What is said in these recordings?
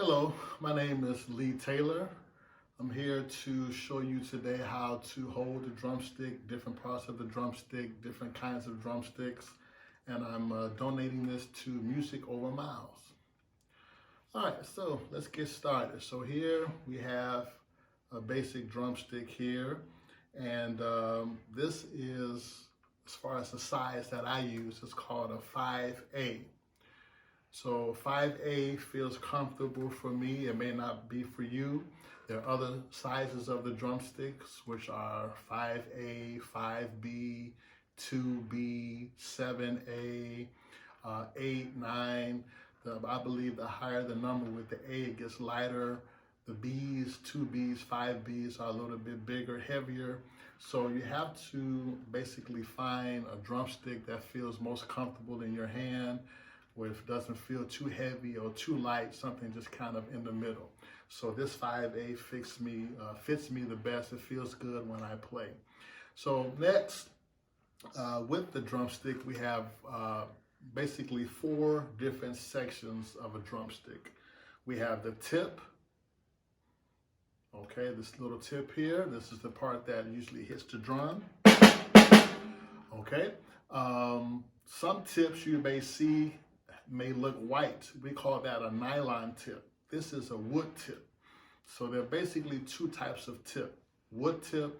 Hello, my name is Leander Taylor. I'm here to show you today how to hold the drumstick, different parts of the drumstick, different kinds of drumsticks, and I'm donating this to Music Over Miles. All right, so let's get started. So here we have a basic drumstick here, and this is, as far as the size that I use, it's called a 5A. So 5A feels comfortable for me. It may not be for you. There are other sizes of the drumsticks, which are 5A, 5B, 2B, 7A, 8, 9. I believe the higher the number with the A, it gets lighter. The B's, 2B's, 5B's are a little bit bigger, heavier. So you have to basically find a drumstick that feels most comfortable in your hand, where it doesn't feel too heavy or too light, something just kind of in the middle. So this 5A fits me the best. It feels good when I play. So next, with the drumstick, we have basically 4 different sections of a drumstick. We have the tip. Okay, this little tip here, this is the part that usually hits the drum. Okay, some tips you may see may look white. We call that a nylon tip. This is a wood tip. So there are basically 2 types of tip: wood tip,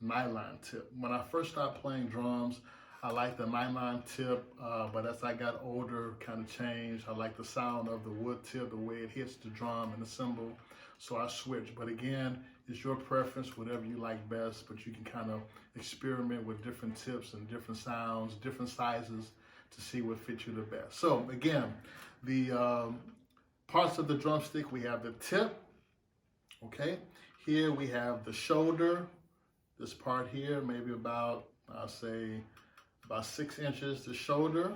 nylon tip. When I first started playing drums, I liked the nylon tip, but as I got older, kind of changed. I like the sound of the wood tip, the way it hits the drum and the cymbal, so I switched. But again, it's your preference, whatever you like best, but you can kind of experiment with different tips and different sounds, different sizes, to see what fits you the best. So again, the parts of the drumstick, we have the tip, okay? Here we have the shoulder, this part here, maybe about, I'll say, about 6 inches, the shoulder,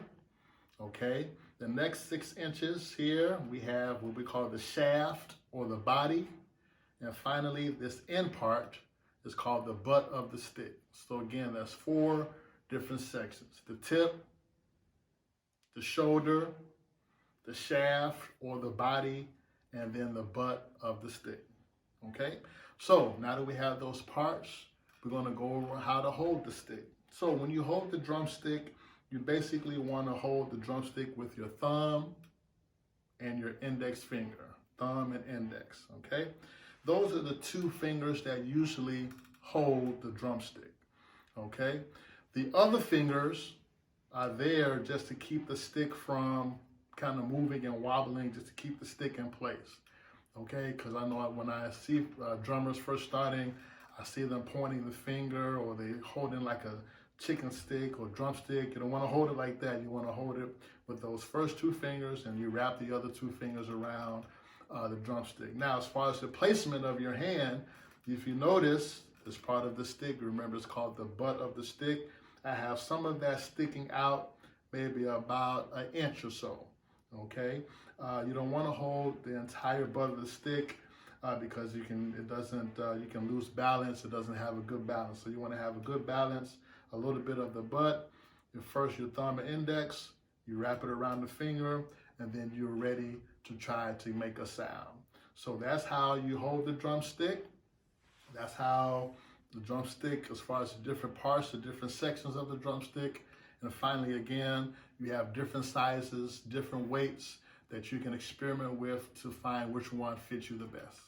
okay? The next 6 inches here, we have what we call the shaft or the body. And finally, this end part is called the butt of the stick. So again, that's 4 different sections: the tip, the shoulder, the shaft or the body, and then the butt of the stick. Okay, so now that we have those parts, we're going to go over how to hold the stick. So when you hold the drumstick, you basically want to hold the drumstick with your thumb and your index finger, thumb and index. Okay, those are the 2 fingers that usually hold the drumstick. Okay, the other fingers are there just to keep the stick from kind of moving and wobbling, just to keep the stick in place. Okay, because I know when I see drummers first starting, I see them pointing the finger, or they holding like a chicken stick or drumstick. You don't want to hold it like that. You want to hold it with those first 2 fingers, and you wrap the other 2 fingers around the drumstick. Now, as far as the placement of your hand, if you notice, this part of the stick, remember, it's called the butt of the stick. I have some of that sticking out, maybe about 1 inch or so. Okay, you don't want to hold the entire butt of the stick because you can lose balance. It doesn't have a good balance. So you want to have a good balance. A little bit of the butt. First your thumb and index. You wrap it around the finger, and then you're ready to try to make a sound. So that's how you hold the drumstick. That's how the drumstick, as far as the different parts, the different sections of the drumstick. And finally, again, you have different sizes, different weights that you can experiment with to find which one fits you the best.